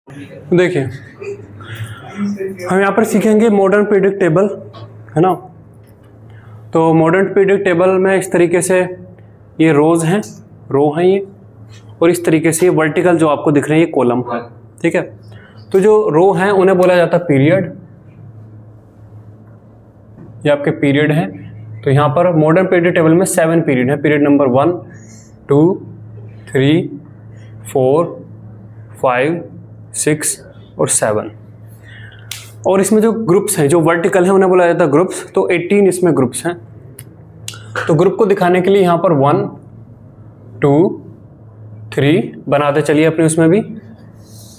देखिए हम यहाँ पर सीखेंगे मॉडर्न पीरियोडिक टेबल, है ना। तो मॉडर्न पीरियोडिक टेबल में इस तरीके से ये रोज हैं, रो हैं ये, और इस तरीके से ये वर्टिकल जो आपको दिख रहे हैं ये कॉलम है, ठीक है। तो जो रो हैं उन्हें बोला जाता है पीरियड, ये आपके पीरियड हैं। तो यहाँ पर मॉडर्न पीरियोडिक टेबल में 7 पीरियड है। पीरियड नंबर 1, 2, 3, 4, 5, 6 और 7। और इसमें जो ग्रुप्स हैं, जो वर्टिकल हैं, उन्हें बोला जाता है ग्रुप्स। तो 18 इसमें ग्रुप्स हैं। तो ग्रुप को दिखाने के लिए यहाँ पर 1, 2, 3 बनाते चलिए अपने उसमें भी,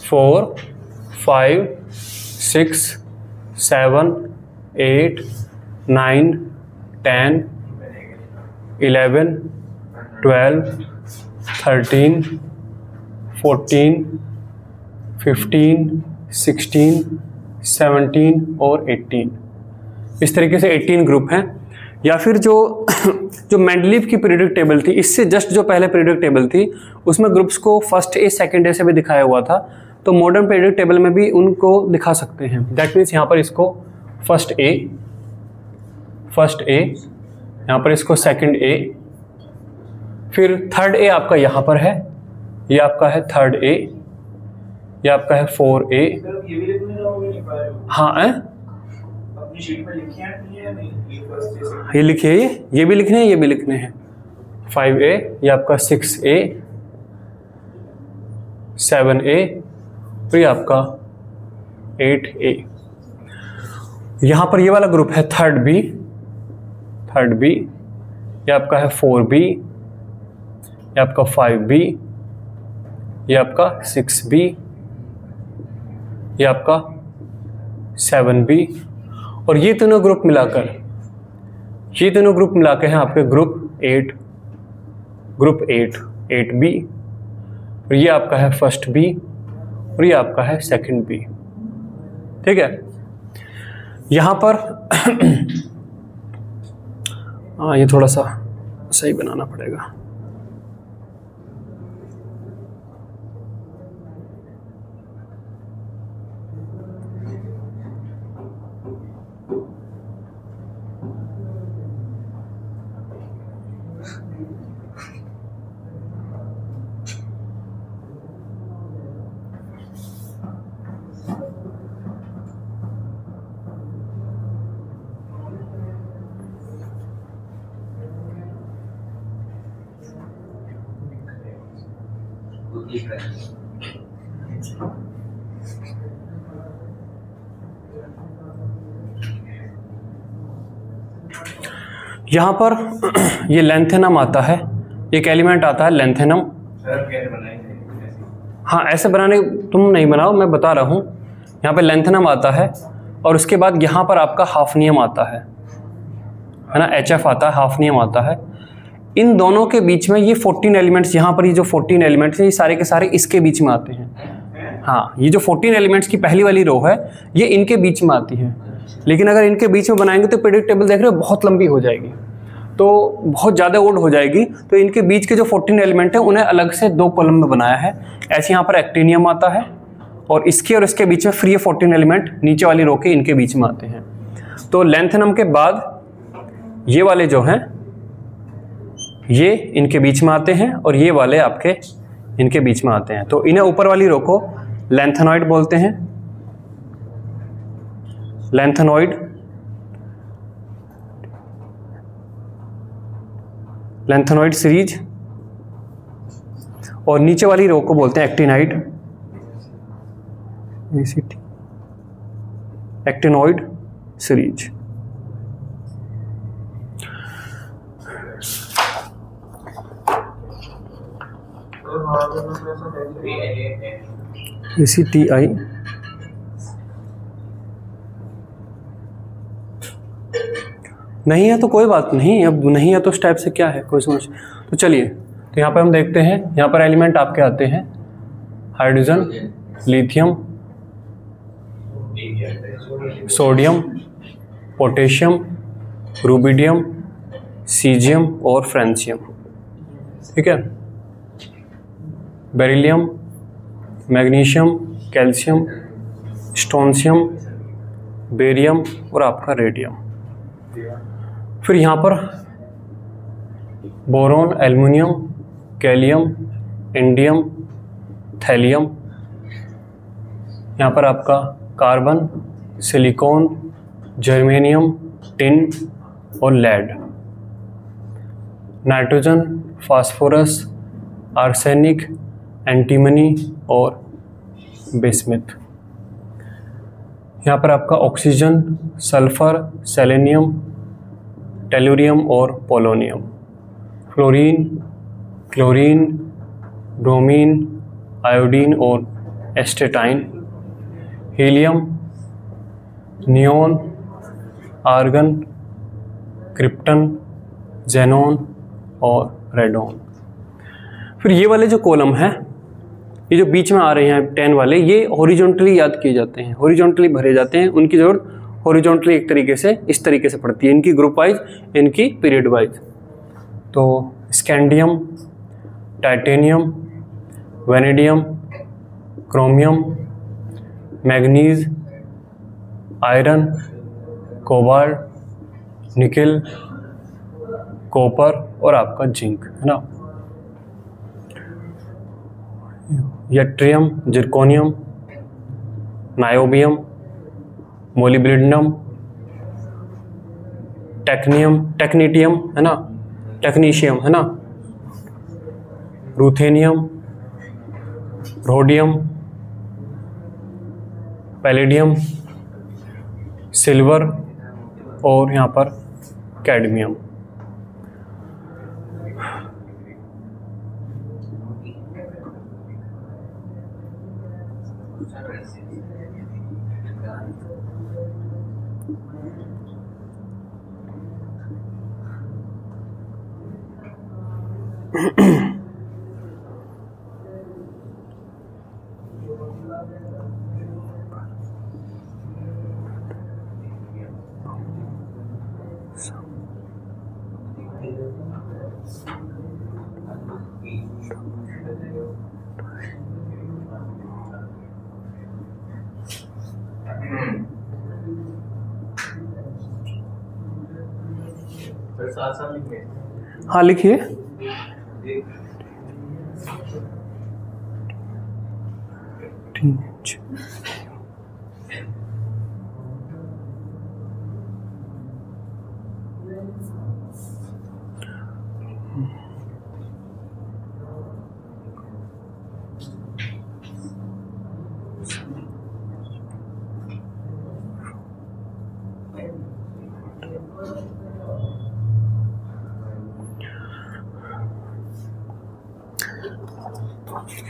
4, 5, 6, 7, 8, 9, 10, 11, 12, 13, 14, 15, 16, 17 और 18। इस तरीके से 18 ग्रुप हैं। या फिर जो मेंडलीव की पीरियोडिक टेबल थी, इससे जस्ट जो पहले पीरियोडिक टेबल थी, उसमें ग्रुप्स को फर्स्ट ए सेकंड ए से भी दिखाया हुआ था। तो मॉडर्न पीरियोडिक टेबल में भी उनको दिखा सकते हैं। दैट मीन्स यहाँ पर इसको फर्स्ट ए, यहाँ पर इसको सेकंड ए, फिर थर्ड ए आपका यहाँ पर है, ये आपका है थर्ड ए, ये आपका है 4A। हाँ ये लिखिए, ये भी लिखने हैं, ये भी लिखने हैं। 5A, ये आपका 6A, 7A और ये आपका 8A। यहाँ पर ये वाला ग्रुप है थर्ड बी, ये आपका है 4B, ये आपका 5B, ये आपका 6B, ये आपका 7B। और ये तीनों ग्रुप मिलाकर हैं आपके ग्रुप 8B। और ये आपका है फर्स्ट बी और ये आपका है सेकंड बी, ठीक है। यहाँ पर ये थोड़ा सा सही बनाना पड़ेगा। यहाँ पर ये लेंथेनम आता है, एक एलिमेंट आता है लेंथेनम। हाँ ऐसे बनाने तुम नहीं बनाओ, मैं बता रहा हूँ। यहाँ पे लेंथेनम आता है और उसके बाद यहाँ पर आपका हाफनियम आता है ना, HF आता है, हाफनियम आता है। इन दोनों के बीच में ये 14 एलिमेंट्स, यहाँ पर ये जो 14 एलिमेंट्स हैं ये सारे के सारे इसके बीच में आते हैं। हाँ ये जो 14 एलिमेंट्स की पहली वाली रो है ये इनके बीच में आती है। लेकिन अगर इनके बीच में बनाएंगे तो पीरियोडिक टेबल देख रहे हो बहुत लंबी हो जाएगी, तो बहुत ज़्यादा ओल्ड हो जाएगी। तो इनके बीच के जो 14 एलिमेंट हैं उन्हें अलग से 2 कॉलम में बनाया है। ऐसे यहाँ पर एक्टिनियम आता है और इसके बीच में फिर ये 14 एलिमेंट नीचे वाली रो के इनके बीच में आते हैं। तो लेंथेनम के बाद ये वाले जो हैं ये इनके बीच में आते हैं और ये वाले आपके इनके बीच में आते हैं। तो इन्हें ऊपर वाली रो को लेंथेनॉइड बोलते हैं, लेंथेनॉइड सीरीज। और नीचे वाली रो को बोलते हैं एक्टिनाइड, एक्टिनॉइड सीरीज। ACTI नहीं है तो कोई बात नहीं, अब नहीं है तो इस टाइप से क्या है, कोई समझ। तो चलिए, तो यहाँ पर हम देखते हैं, यहाँ पर एलिमेंट आपके आते हैं hydrogen, lithium, sodium, potassium, rubidium, caesium और फ्रेंशियम, ठीक है, beryllium, magnesium, calcium, strontium, barium और आपका रेडियम। फिर यहाँ पर boron, aluminium, gallium, indium, thallium. यहाँ पर आपका कार्बन, सिलिकॉन, जर्मेनियम, टिन और lead. Nitrogen, phosphorus, arsenic, antimony और बिस्मिथ। यहाँ पर आपका ऑक्सीजन, सल्फर, सेलेनियम, टेलुरियम और polonium. Fluorine, chlorine, bromine, iodine और astatine. Helium, neon, argon, krypton, xenon और रेडॉन। फिर ये वाले जो कॉलम हैं, ये जो बीच में आ रहे हैं 10 वाले, ये हॉरिजॉन्टली याद किए जाते हैं, हॉरिजॉन्टली भरे जाते हैं। उनकी ज़रूरत हॉरिजॉन्टली एक तरीके से इस तरीके से पड़ती है, इनकी ग्रुप वाइज, इनकी पीरियड वाइज। तो scandium, titanium, vanadium, chromium, manganese, iron, cobalt, nickel, copper और आपका जिंक, है ना। यट्रियम, जिरकोनियम, नायोबियम, मोलिब्डेनम, टेक्नीटियम, है ना, टेक्नीशियम, है ना, रूथेनियम, रोडियम, पैलेडियम, सिल्वर और यहाँ पर कैडमियम। हाँ लिखिए।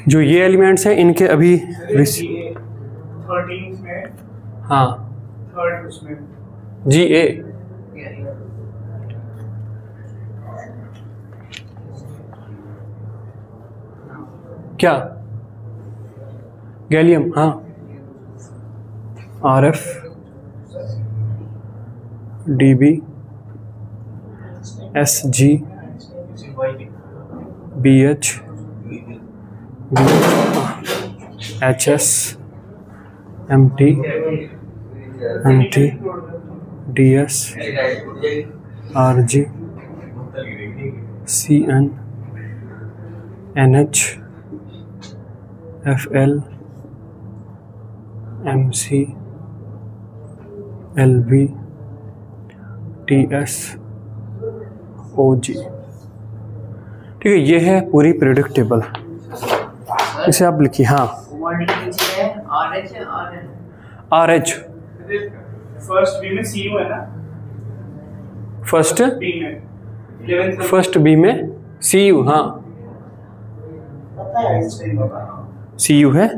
जो ये एलिमेंट्स हैं इनके अभी 13 में, हाँ थर्ड उसमें जी ए क्या गैलियम, हाँ RF, DB, SG, BH, HS, MT, DS, RG, CN, NH, FL, MC, LV, TS, OG। ठीक है, ये है पूरी पीरियोडिक टेबल। इसे आप लिखिए। हाँ RH फर्स्ट बी में CU है ना, फर्स्ट बी में बी में CU, हाँ पता है CU है।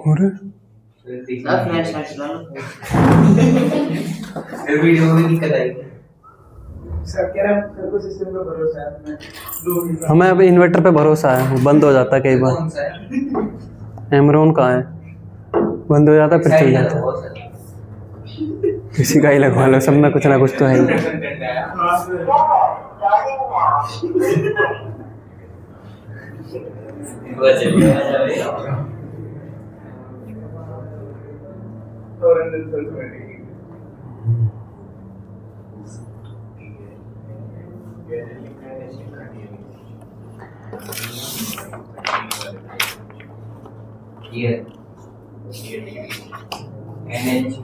अरे वीडियो में दिक्कत आएगी। सर कह रहा हूँ सर को सिस्टम पे भरोसा है, मैं 2 मिनट हमें अभी इन्वर्टर पे भरोसा है, वो बंद हो जाता है कई बार। कौन सा है? एमरॉन कहाँ है, बंद हो जाता है फिर चल जाता है। बहुत सारा। किसी का ही लगवा लो, सब में कुछ ना कुछ तो है ही। हाँ सर और अंदर सर को बैठेगी। ये NH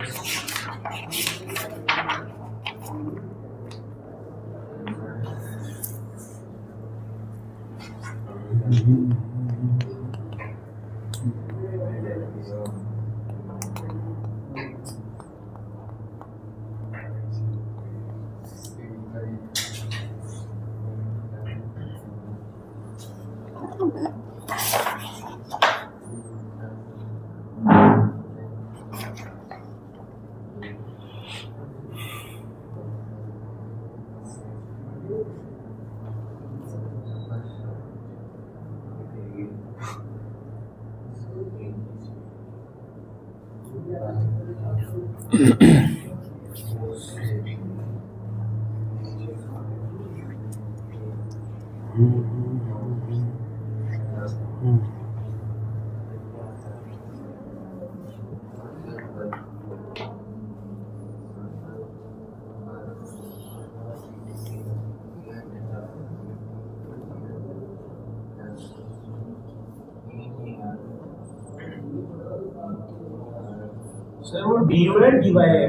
सर वो DU है DY है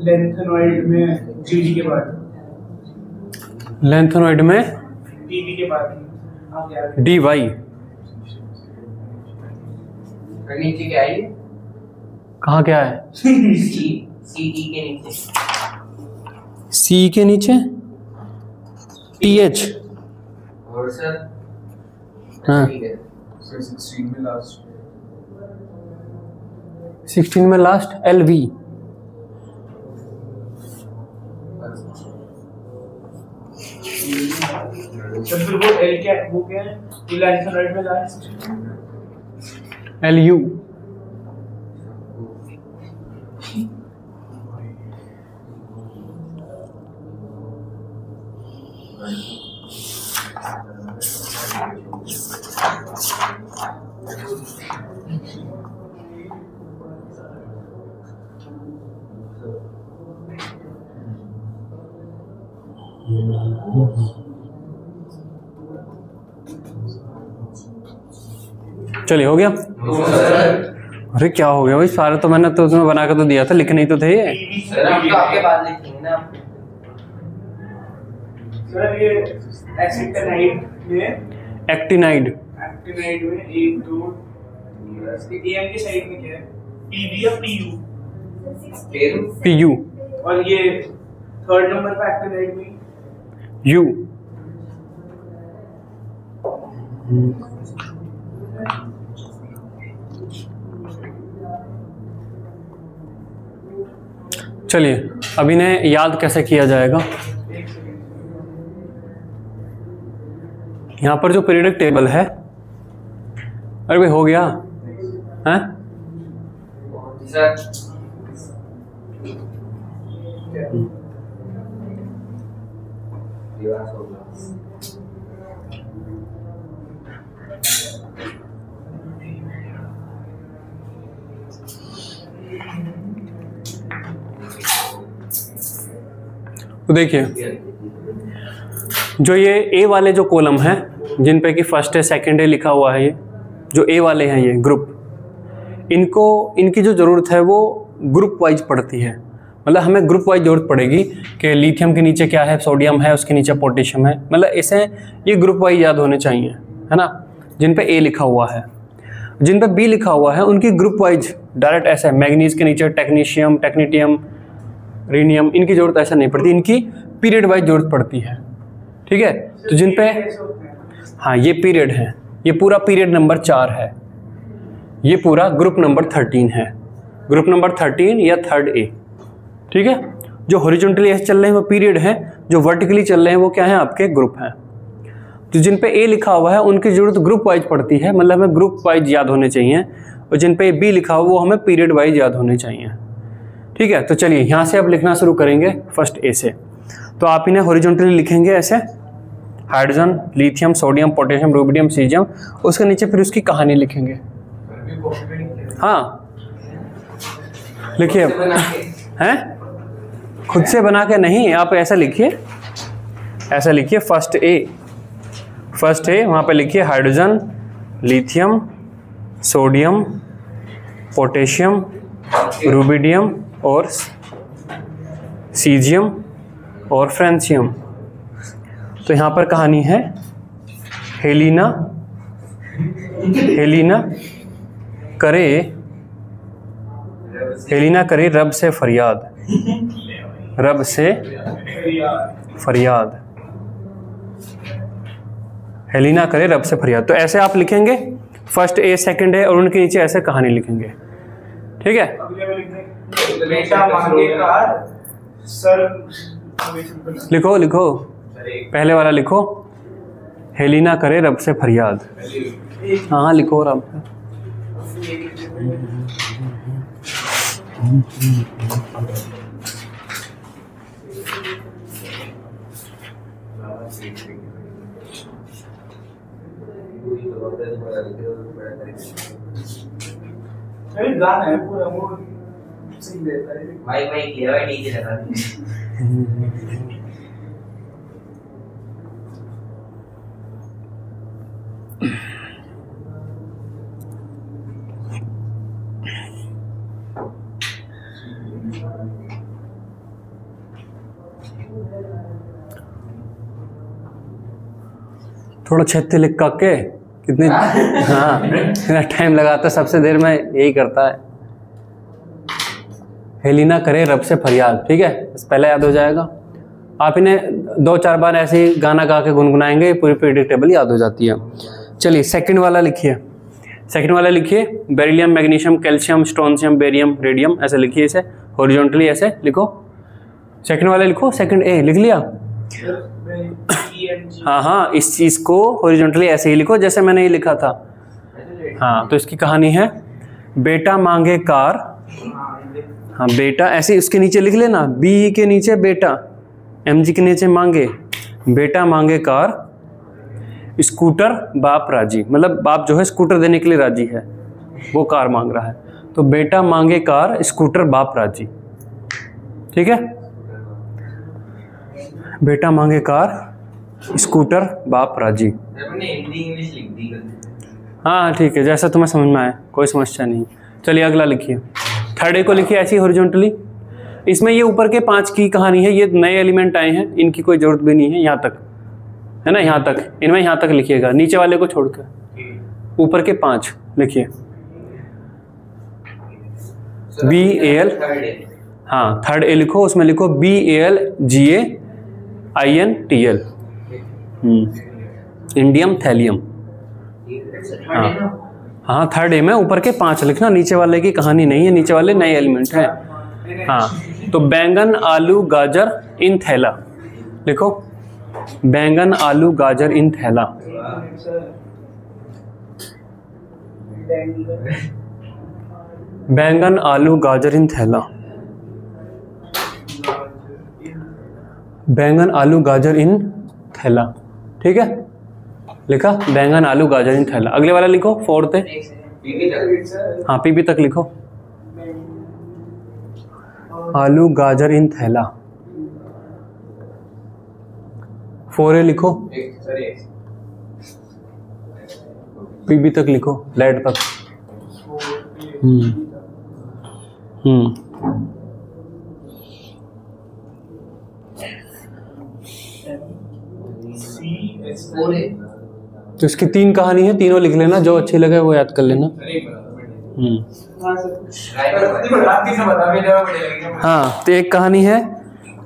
लेंथेनॉइड में GD के बाद, लेंथेनॉइड में DB के बाद आप क्या DY। नीचे क्या है? कहाँ क्या है? CE के नीचे। C के नीचे TH। और सर हाँ ठीक है। सर 16 में लास्ट 16 में लास्ट LV। सर फिर वो L क्या वो क्या है लेंथेनॉइड में लास्ट LU। चलिए हो गया। अरे क्या हो गया भाई, सारे तो मैंने तो उसमें बना के तो दिया था, लिखने ही तो थे ये। सर हम तो आपके बाद लिखेंगे ना। सर ये एसिटाइड में एक्टिनाइड। एक्टिनाइड में 1 2 AM के साइड में क्या है PB या PU फिर PU। और ये 3rd नंबर पे एक्टिनाइड में U। चलिए अब इन्हें याद कैसे किया जाएगा। यहाँ पर जो पीरियडिक टेबल है, अरे भाई हो गया है? सर तो देखिए जो ये ए वाले जो कॉलम हैं जिन पे कि फर्स्ट है सेकंड है लिखा हुआ है, ये जो ए वाले हैं ये ग्रुप, इनको इनकी जो ज़रूरत है वो ग्रुप वाइज पड़ती है। मतलब हमें ग्रुप वाइज ज़रूरत पड़ेगी कि लिथियम के नीचे क्या है, सोडियम है, उसके नीचे पोटेशियम है। मतलब ऐसे ये ग्रुप वाइज याद होने चाहिए, है ना। जिन पे ए लिखा हुआ है, जिन पे बी लिखा हुआ है उनकी ग्रुप वाइज डायरेक्ट ऐसे मैग्नीज के नीचे टेक्नीशियम, टेक्नीटियम, रीनियम, इनकी ज़रूरत ऐसा नहीं पड़ती, इनकी पीरियड वाइज ज़रूरत पड़ती है। ठीक है, तो जिन पे हाँ ये पीरियड है, ये पूरा पीरियड नंबर 4 है। ये पूरा ग्रुप नंबर 13 है, ग्रुप नंबर 13 या थर्ड ए। ठीक है, जो हॉरिजॉन्टली ऐसे चल रहे हैं वो पीरियड है, जो वर्टिकली चल रहे हैं वो क्या है, आपके ग्रुप हैं। तो जिन पे ए लिखा हुआ है उनकी जरूरत ग्रुप वाइज पड़ती है, मतलब हमें ग्रुप वाइज याद होने चाहिए, और जिन पे बी लिखा हुआ वो हमें पीरियड वाइज याद होने चाहिए। ठीक है, तो चलिए यहाँ से अब लिखना शुरू करेंगे फर्स्ट ए से। तो आप इन्हें हॉरिजॉन्टली लिखेंगे ऐसे, hydrogen, lithium, sodium, potassium, rubidium, caesium, उसके नीचे फिर उसकी कहानी लिखेंगे। हाँ लिखिए, हैं खुद से बना के नहीं, आप ऐसा लिखिए, ऐसा लिखिए फर्स्ट ए, फर्स्ट ए वहाँ पे लिखिए hydrogen, lithium, sodium, potassium, rubidium और सीजियम और फ्रेंशियम। तो यहाँ पर कहानी है हेलिना, हेलिना करे, हेलिना करे रब से फरियाद, रब से फरियाद, हेलिना करे रब से फरियाद। तो ऐसे आप लिखेंगे, फर्स्ट ए सेकंड है और उनके नीचे ऐसे कहानी लिखेंगे। ठीक है, बेटा मांगे कार सर, लिखो लिखो, पहले वाला लिखो, हेलिना करे रब से फरियाद। हाँ लिखो रब। गाना है पूरा, वो सिंग देता है भाई किया भाई डीजे लगा थोड़ा छत्ते लिख के कितने हाँ इतना टाइम लगाता है, सबसे देर में यही करता है। हेलिना करे रब से फरियाद। ठीक है, बस पहले याद हो जाएगा। आप इन्हें 2-4 बार ऐसे ही गाना गा के गुनगुनाएंगे, पूरी प्रेडिक्टेबल याद हो जाती है। चलिए सेकंड वाला लिखिए, सेकंड वाला लिखिए beryllium, magnesium, calcium, strontium, barium, radium, ऐसे लिखिए, इसे हॉरिजॉन्टली ऐसे लिखो। सेकंड वाला लिखो, सेकंड ए लिख लिया। हाँ हाँ, इस चीज को हॉरिजॉन्टली ऐसे ही लिखो जैसे मैंने ये लिखा था। हाँ, तो इसकी कहानी है बेटा मांगे कार, हाँ बेटा ऐसे उसके नीचे लिख लेना, बी के नीचे बेटा, एम जी के नीचे मांगे, बेटा मांगे कार, स्कूटर बाप राजी, मतलब बाप जो है स्कूटर देने के लिए राजी है, वो कार मांग रहा है। तो बेटा मांगे कार, स्कूटर बाप राजी। ठीक है, बेटा मांगे कार, स्कूटर बाप राजी। हिंदी इंग्लिश लिख दी। हाँ ठीक है, जैसा तुम्हें समझ में आए, कोई समस्या नहीं। चलिए अगला लिखिए, थर्ड ए को लिखिए ऐसी हॉरिजॉन्टली। इसमें ये ऊपर के 5 की कहानी है, ये नए एलिमेंट आए हैं, इनकी कोई जरूरत भी नहीं है, यहाँ तक है ना, यहाँ तक, इनमें यहाँ तक लिखिएगा, नीचे वाले को छोड़कर ऊपर के 5 लिखिए। BAL, हाँ थर्ड ए लिखो, उसमें लिखो BALGAINTL, इंडियम थैलियम। हाँ थर्ड ए में ऊपर के 5 लिखना, नीचे वाले की कहानी नहीं है, नीचे वाले नए एलिमेंट है। हाँ, तो बैंगन, आलू, गाजर इन थैला लिखो, बैंगन, आलू, गाजर इन थैला। बैंगन, आलू, गाजर इन थैला, बैंगन, आलू, गाजर इन थैला। ठीक है, लिखा बैंगन, आलू, गाजर इन थैला। अगले वाला लिखो, फोर्थ है, हाँ पीपी तक लिखो, आलू, गाजर इन थैला। 4A लिखो, पीबी तक लिखो, लेड तक। तो इसकी 3 कहानी है, तीनों लिख लेना, जो अच्छी लगे वो याद कर लेना। हाँ, तो एक कहानी है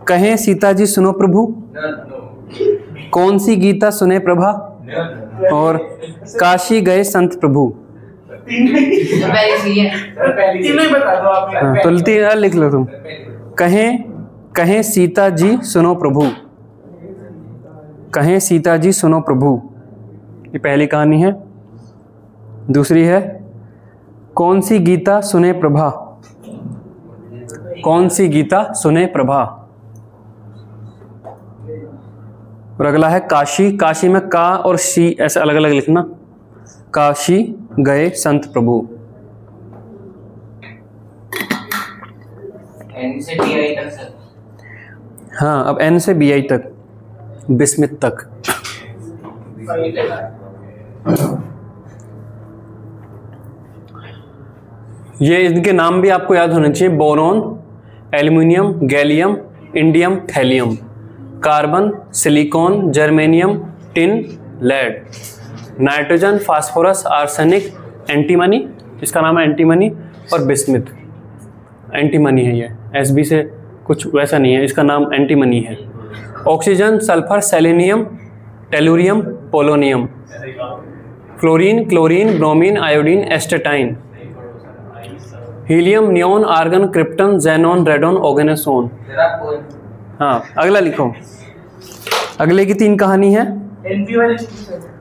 कहें सीता जी सुनो प्रभु, कौन सी गीता सुने प्रभा, और काशी गए संत प्रभु। पहले सी है। तीनों ही बता दो आप। हाँ, तो तीन लिख लो तुम। कहें कहें सीता जी सुनो प्रभु, कहें सीता जी सुनो प्रभु, ये पहली कहानी है। दूसरी है कौन सी गीता सुने प्रभा, कौन सी गीता सुने प्रभा। और अगला है काशी, काशी में का और शी ऐसे अलग अलग लिखना, काशी गए संत प्रभु। एन से टी आई तक सर। हाँ, अब एन से बी आई तक, बिस्मित तक। ये इनके नाम भी आपको याद होने चाहिए। Boron, aluminium, gallium, indium, thallium, carbon, silicon, germanium, tin, lead, nitrogen, phosphorus, arsenic, antimony, इसका नाम है एंटीमनी, और बिस्मिथ। एंटीमनी है ये, एसबी से कुछ वैसा नहीं है, इसका नाम एंटीमनी है। Oxygen, sulphur, selenium, tellurium, polonium, fluorine, chlorine, bromine, iodine, astatine, helium, neon, argon, krypton, xenon, radon, oganesson. हाँ, अगला लिखो। अगले की तीन कहानी है।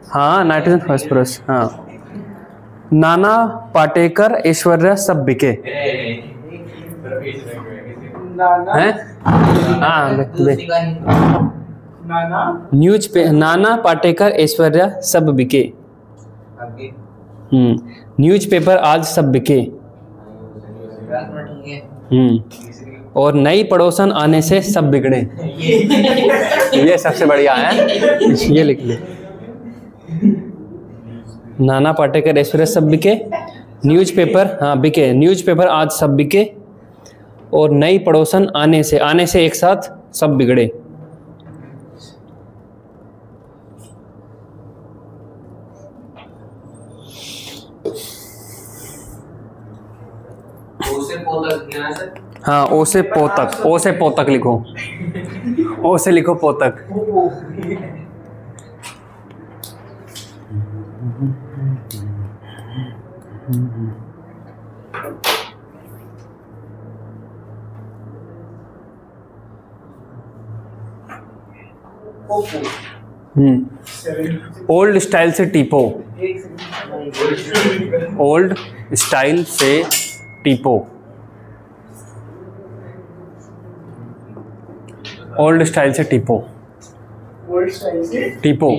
हाँ, नाइट्रोजन, फास्फोरस। हाँ, नाना पाटेकर, ऐश्वर्या सब बिके हैं। हाँ, न्यूज पे नाना पाटेकर, ऐश्वर्या सब बिके। न्यूज़पेपर आज सब बिके। और नई पड़ोसन आने से सब बिगड़े। ये सबसे बढ़िया है, ये लिख ले। नाना पाटेकर, ऐश्वर्या सब बिके, न्यूज़पेपर, हाँ बिके, न्यूज़पेपर आज सब बिके, और नई पड़ोसन आने से एक साथ सब बिगड़े। हाँ, ओ से पोतक, ओ से पोतक लिखो, ओ से लिखो पोतक। ओल्ड स्टाइल से टीपो, ओल्ड स्टाइल से टीपो, ओल्ड स्टाइल से टीपो, टीपो,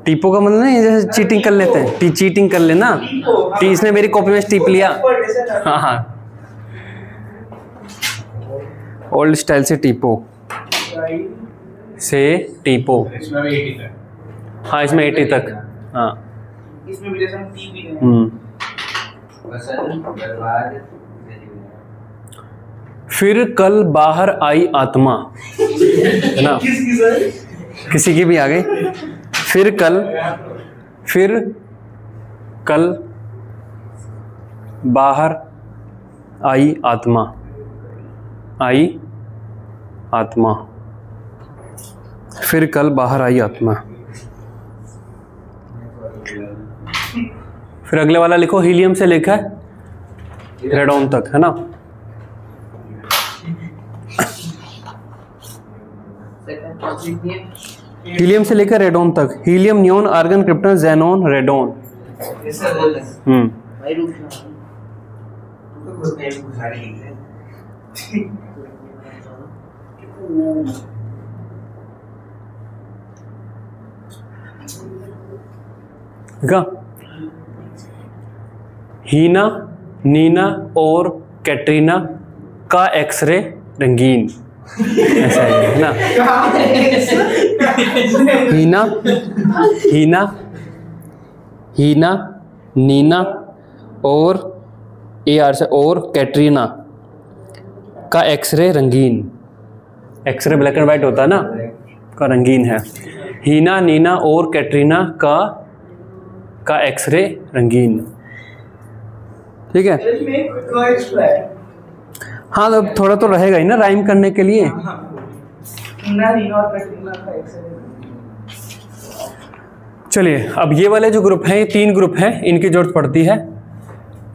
टीपो का मतलब नहीं जैसे चीटिंग कर लेते हैं, चीटिंग कर लेना, टी इसने मेरी कॉपी में टीप लिया। हाँ हाँ, ओल्ड स्टाइल से टीपो, से टीपो। हाँ, इसमें 80 तक। हाँ, इसमें भी टी भी है। फिर कल बाहर आई आत्मा, है ना, किसी की भी आ गई। फिर कल बाहर आई आत्मा, आई आत्मा, फिर कल बाहर आई आत्मा। फिर अगले वाला लिखो, हीलियम से लेकर रेडोन तक, है ना। हीलियम से लेकर रेडोन तक, helium, neon, argon, krypton, xenon, radon. Heena, Neena और कैटरीना का एक्सरे रंगीन, ऐसा है ना। हीना, नीना और AR से और कैटरीना का एक्सरे रंगीन। एक्सरे ब्लैक एंड वाइट होता है ना, का रंगीन है। हीना, नीना और कैटरीना का एक्सरे रंगीन। ठीक है। हाँ, तो थोड़ा तो रहेगा ही ना राइम करने के लिए। चलिए अब ये वाले जो ग्रुप हैं, ये 3 ग्रुप हैं, इनकी जरूरत पड़ती है,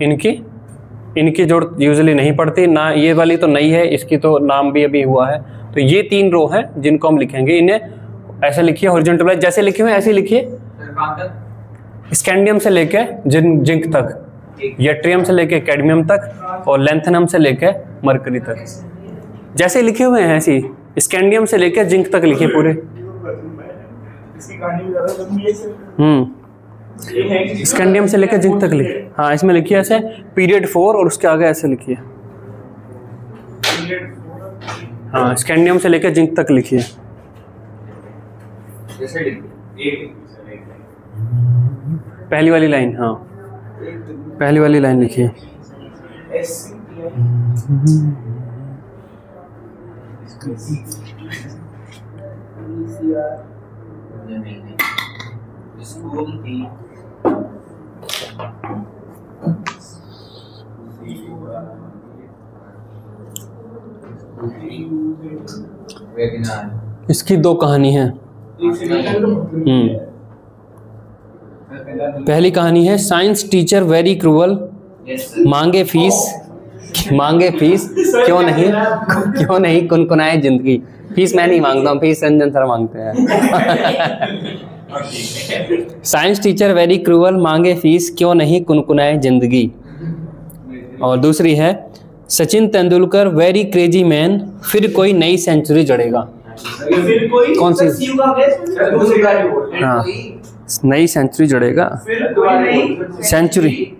इनकी जरूरत यूजुअली नहीं पड़ती ना। ये वाली तो नई है, इसकी तो नाम भी अभी हुआ है। तो ये 3 रो हैं जिनको हम लिखेंगे। इन्हें ऐसे लिखिए, हॉरिजॉन्टल वाइज जैसे लिखे हुए ऐसे लिखिए। स्कैंडियम से लेके जिंक तक, यट्रियम से लेके कैडमियम तक, और लैंथेनम से लेके मरकरी तक, जैसे लिखे हुए हैं ऐसे ही। स्कैंडियम से लेके जिंक तक लिखिए पूरे। स्कैंडियम से लेकर जिंक तक लिखिए। हाँ, इसमें लिखिए ऐसे पीरियड 4 और उसके आगे ऐसे लिखिए। हाँ, स्कैंडियम से लेकर जिंक तक लिखिए। पहली वाली लाइन, हाँ पहली वाली लाइन लिखिए। इसकी 2 कहानी है। पहली कहानी है साइंस टीचर वेरी क्रूअल, मांगे फीस क्यों नहीं कुनकुनाए जिंदगी। फीस मैं नहीं मांगता हूँ, फीस रंजन सर मांगते हैं। साइंस टीचर वेरी क्रूअल, मांगे फीस क्यों नहीं कुनकुनाए जिंदगी। और दूसरी है Sachin Tendulkar very crazy man, फिर कोई नई सेंचुरी जड़ेगा। कौन सी? हाँ, नई सेंचुरी जड़ेगा। सेंचुरी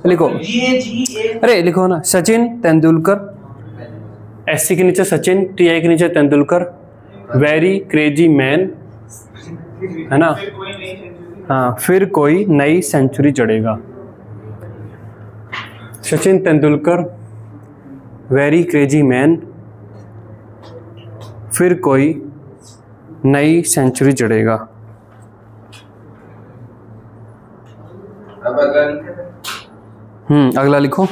लिखो, अरे लिखो ना, सचिन तेंदुलकर, SC के नीचे सचिन, TI के नीचे तेंदुलकर, वेरी क्रेजी मैन, है ना। हाँ, फिर कोई नई सेंचुरी जड़ेगा। Sachin Tendulkar very crazy man, फिर कोई नई सेंचुरी जड़ेगा। अगला लिखो,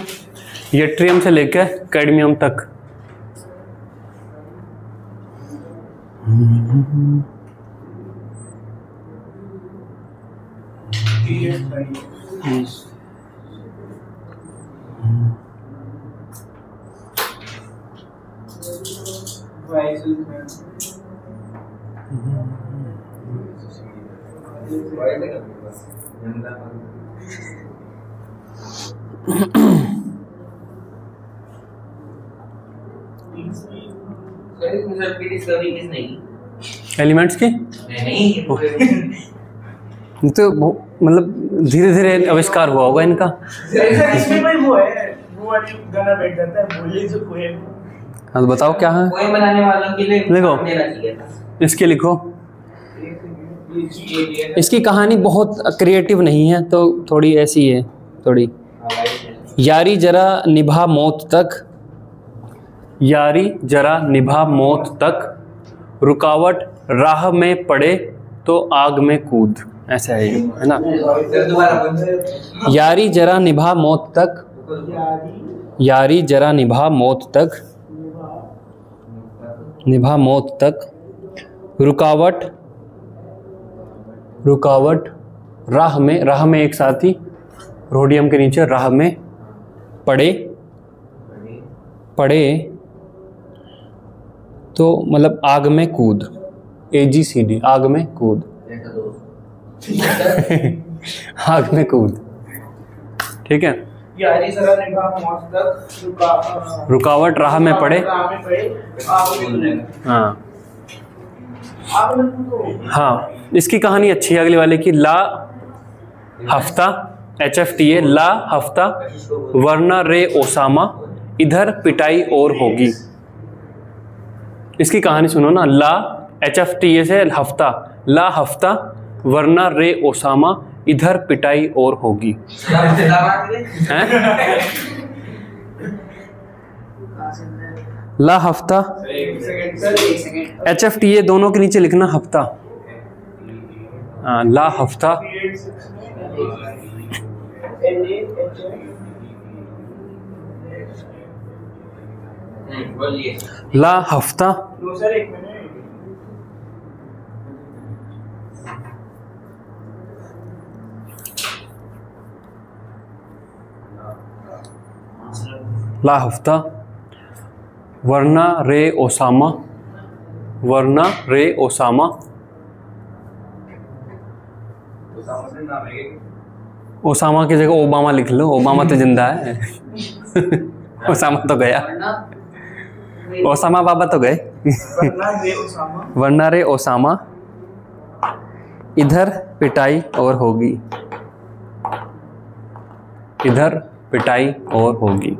यट्रियम से लेकर कैडमियम तक। एलिमेंट्स के तो मतलब धीरे धीरे आविष्कार हुआ होगा इनका। हाँ, तो बताओ क्या है। पोएम बनाने वालों के लिए लिखो, देना चाहिए था। इसके लिखो। इसकी कहानी बहुत क्रिएटिव नहीं है, तो थोड़ी ऐसी है थोड़ी। यारी जरा निभा मौत तक, यारी जरा निभा मौत तक, रुकावट राह में पड़े तो आग में कूद, ऐसा है ना। यारी जरा निभा मौत तक, यारी जरा निभा मौत तक, निभा मौत तक, रुकावट राह में एक साथी, रोडियम के नीचे राह में पड़े तो मतलब आग में कूद, AGCD, आग में कूद। आग में कूद, ठीक है। रुकावट राह में पड़े, हाँ इसकी कहानी अच्छी है। अगली वाले की, ला हफ्ता, HFTA, ला हफ्ता वरना रे ओसामा, इधर पिटाई और होगी। इसकी कहानी सुनो ना, ला HFTA से हफ्ता, ला हफ्ता वरना रे ओसामा, इधर पिटाई और होगी। हैं? ला हफ्ता, HFTA दोनों के नीचे लिखना हफ्ता। ला हफ्ता, ला हफ्ता ला हफ्ता, वरना रे ओसामा, वरना रे ओसामा, ओसामा की जगह ओबामा लिख लो, ओबामा तो जिंदा है। ओसामा तो गया, ओसामा बाबा तो गए। वरना रे ओसामा, इधर पिटाई और होगी, इधर पिटाई और होगी।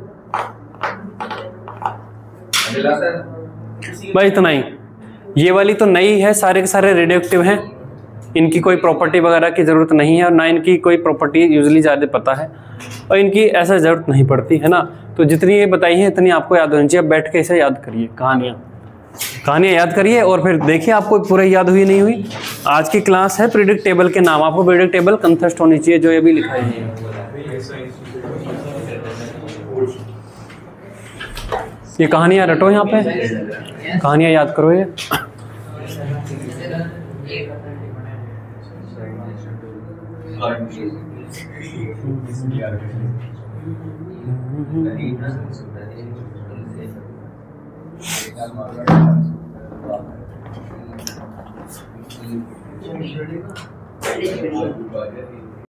भाई इतना ही, ये वाली तो नई है, सारे के सारे रेडियोएक्टिव हैं, इनकी कोई प्रॉपर्टी वगैरह की ज़रूरत नहीं है और ना इनकी कोई प्रॉपर्टी यूजुअली ज़्यादा पता है और इनकी ऐसा ज़रूरत नहीं पड़ती है ना। तो जितनी ये बताई हैं इतनी आपको याद होनी चाहिए। अब बैठ के इसे याद करिए, कहानियाँ याद करिए और फिर देखिए आपको पूरा याद हुई नहीं हुई। आज की क्लास है पीरियडिक टेबल के नाम, आपको पीरियडिक टेबल कंठस्थ होनी चाहिए जो ये भी लिखा है। ये कहानियाँ रटो, यहाँ पे कहानियाँ याद करो। ये